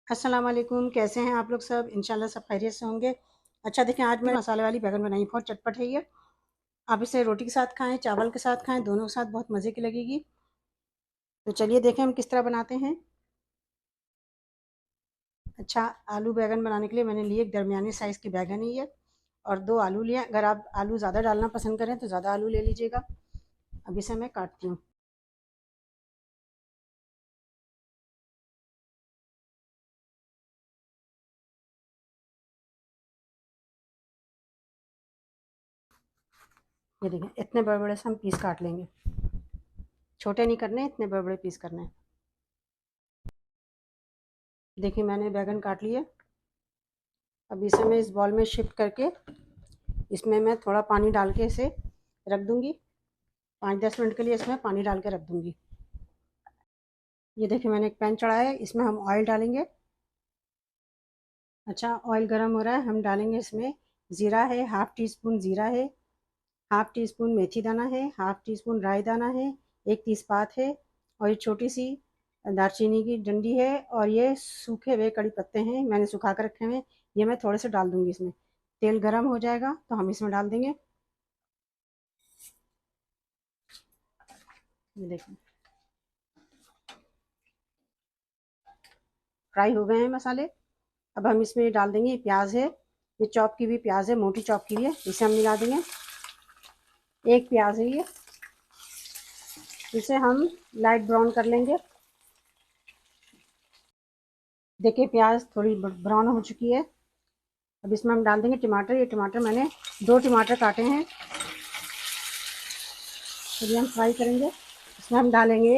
अस्सलाम वालेकुम, कैसे हैं आप लोग सब? इंशाल्लाह सब खैरियत से होंगे। अच्छा देखें, आज मैं मसाले वाली बैंगन बनाई, बहुत चटपट है ये। आप इसे रोटी के साथ खाएं, चावल के साथ खाएं, दोनों के साथ बहुत मज़े की लगेगी। तो चलिए देखें हम किस तरह बनाते हैं। अच्छा, आलू बैंगन बनाने के लिए मैंने लिए एक दरमियानी साइज़ की बैंगन ही है और 2 आलू लिए। अगर आप आलू ज़्यादा डालना पसंद करें तो ज़्यादा आलू ले लीजिएगा। अब इसे मैं काटती हूँ। ये देखें, इतने बड़े-बड़े से हम पीस काट लेंगे। छोटे नहीं करने, इतने बड़े-बड़े पीस करने हैं। देखिए मैंने बैंगन काट लिए। अब इसे मैं इस बॉल में शिफ्ट करके इसमें मैं थोड़ा पानी डाल के इसे रख दूँगी। 5-10 मिनट के लिए इसमें पानी डाल के रख दूँगी। ये देखिए मैंने एक पैन चढ़ाया है, इसमें हम ऑयल डालेंगे। अच्छा, ऑयल गर्म हो रहा है, हम डालेंगे इसमें ज़ीरा है, हाफ़ टी स्पून ज़ीरा है, हाफ़ टी स्पून मेथी दाना है, हाफ़ टी स्पून राई दाना है, एक तेज़पात है और ये छोटी-सी दालचीनी की डंडी है और ये सूखे हुए कड़ी पत्ते हैं, मैंने सुखा कर रखे हुए हैं। ये मैं थोड़े से डाल दूँगी इसमें। तेल गरम हो जाएगा तो हम इसमें डाल देंगे। ये देखिए फ्राई हो गए हैं मसाले। अब हम इसमें डाल देंगे प्याज है, ये चॉप की हुई प्याज है, मोटी चॉप की हुई है, इसे हम मिला देंगे। एक प्याज है ये, इसे हम लाइट ब्राउन कर लेंगे। देखिए प्याज थोड़ी ब्राउन हो चुकी है। अब इसमें हम डाल देंगे टमाटर। ये टमाटर मैंने 2 टमाटर काटे हैं, तो हम फ्राई करेंगे। इसमें हम डालेंगे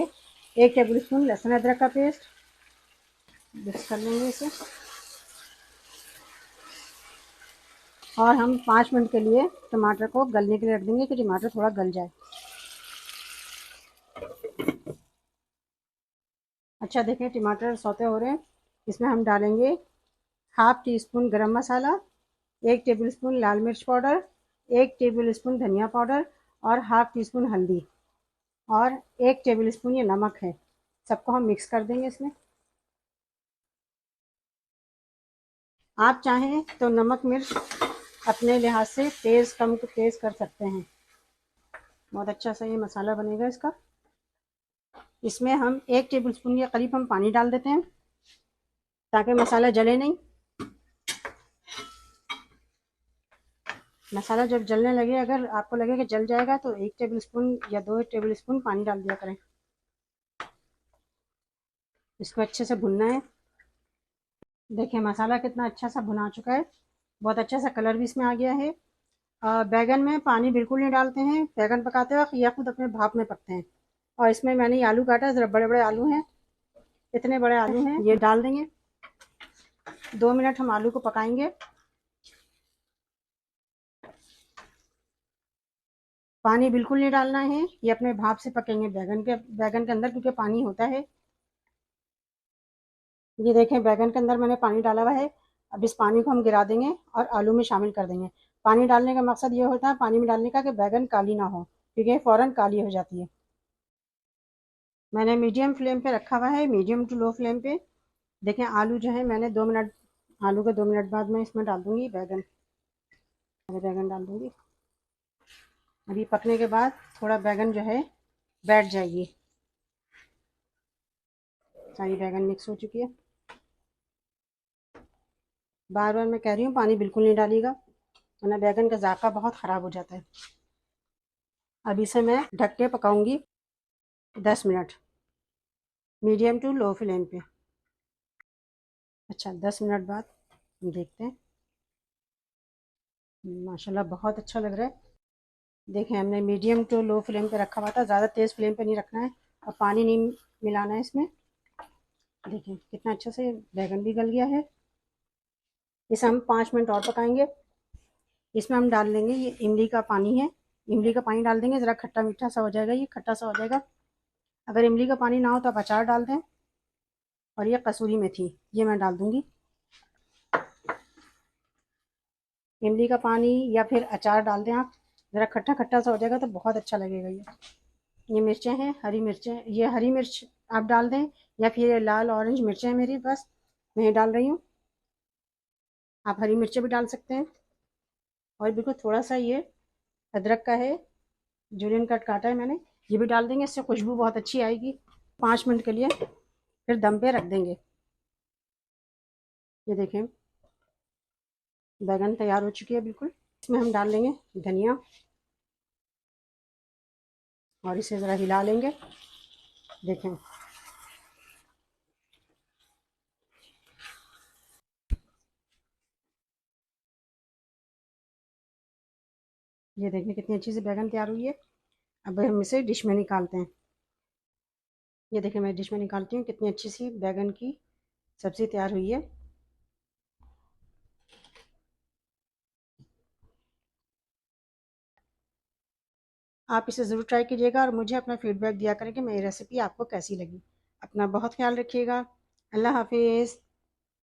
1 टेबल स्पून लहसुन अदरक का पेस्ट, मिक्स कर लेंगे इसे और हम 5 मिनट के लिए टमाटर को गलने के लिए रख देंगे कि टमाटर थोड़ा गल जाए। अच्छा देखें टमाटर सौते हो रहे हैं, इसमें हम डालेंगे हाफ़ टी स्पून गरम मसाला, 1 टेबल स्पून लाल मिर्च पाउडर, 1 टेबल स्पून धनिया पाउडर और हाफ़ टी स्पून हल्दी और 1 टेबल स्पून ये नमक है। सबको हम मिक्स कर देंगे इसमें। आप चाहें तो नमक मिर्च अपने लिहाज से तेज़ कम तेज़ कर सकते हैं। बहुत अच्छा सा ये मसाला बनेगा इसका। इसमें हम 1 टेबल स्पून के करीब हम पानी डाल देते हैं ताकि मसाला जले नहीं। मसाला जब जलने लगे, अगर आपको लगे कि जल जाएगा तो 1 टेबल स्पून या 2 टेबल स्पून पानी डाल दिया करें। इसको अच्छे से भुनना है। देखिए मसाला कितना अच्छा सा भुना चुका है, बहुत अच्छा सा कलर भी इसमें आ गया है। बैगन में पानी बिल्कुल नहीं डालते हैं बैगन पकाते वक्त, या खुद अपने भाप में पकते हैं। और इसमें मैंने ये आलू काटा, ज़रा बड़े बड़े आलू हैं, इतने बड़े आलू हैं, ये डाल देंगे। 2 मिनट हम आलू को पकाएंगे। पानी बिल्कुल नहीं डालना है, ये अपने भाप से पकेंगे बैगन के अंदर, क्योंकि पानी होता है। ये देखें बैगन के अंदर मैंने पानी डाला हुआ है। अब इस पानी को हम गिरा देंगे और आलू में शामिल कर देंगे। पानी डालने का मकसद ये होता है पानी में डालने का कि बैगन काली ना हो, क्योंकि फ़ौरन काली हो जाती है। मैंने मीडियम फ्लेम पे रखा हुआ है, मीडियम टू लो फ्लेम पे। देखें आलू जो है मैंने 2 मिनट, आलू के 2 मिनट बाद मैं इसमें डाल दूंगी बैगन, बैगन डाल दूंगी। अभी पकने के बाद थोड़ा बैगन जो है बैठ जाएगी। सारी बैगन मिक्स हो चुकी है। बार बार मैं कह रही हूँ पानी बिल्कुल नहीं डालिएगा, वरना बैगन का जायका बहुत ख़राब हो जाता है। अब इसे मैं ढक के पकाऊंगी 10 minute, medium to low flame पे। अच्छा 10 मिनट बाद हम देखते हैं। माशाल्लाह बहुत अच्छा लग रहा है। देखें हमने मीडियम टू लो फ्लेम पे रखा हुआ था, ज़्यादा तेज़ फ्लेम पे नहीं रखना है और पानी नहीं मिलाना है इसमें। देखें कितना अच्छा से बैगन भी गल गया है। इसे हम 5 मिनट और पकाएंगे। इसमें हम डाल लेंगे ये इमली का पानी है, इमली का पानी डाल देंगे, ज़रा खट्टा मीठा सा हो जाएगा, ये खट्टा सा हो जाएगा। अगर इमली का पानी ना हो तो आप अचार डाल दें। और ये कसूरी मेथी ये मैं डाल दूंगी। इमली का पानी या फिर अचार डाल दें आप, ज़रा खट्टा खट्टा सा हो जाएगा तो बहुत अच्छा लगेगा। ये मिर्चें हैं, हरी मिर्चें, ये हरी मिर्च आप डाल दें या फिर ये लाल ऑरेंज मिर्चें हैं मेरी, बस मैं ये डाल रही हूँ। आप हरी मिर्चें भी डाल सकते हैं, और बिल्कुल थोड़ा सा ये अदरक का है, जूलियन कट काटा है मैंने, ये भी डाल देंगे, इससे खुशबू बहुत अच्छी आएगी। 5 मिनट के लिए फिर दम पे रख देंगे। ये देखें, बैगन तैयार हो चुकी है बिल्कुल। इसमें हम डाल लेंगे धनिया और इसे ज़रा हिला लेंगे। देखें, ये देखें कितनी अच्छी सी बैगन तैयार हुई है। अब हम इसे डिश में निकालते हैं। ये देखें, मैं डिश में निकालती हूँ, कितनी अच्छी सी बैगन की सब्ज़ी तैयार हुई है। आप इसे ज़रूर ट्राई कीजिएगा और मुझे अपना फीडबैक दिया करें कि मेरी रेसिपी आपको कैसी लगी। अपना बहुत ख्याल रखिएगा। अल्लाह हाफिज़।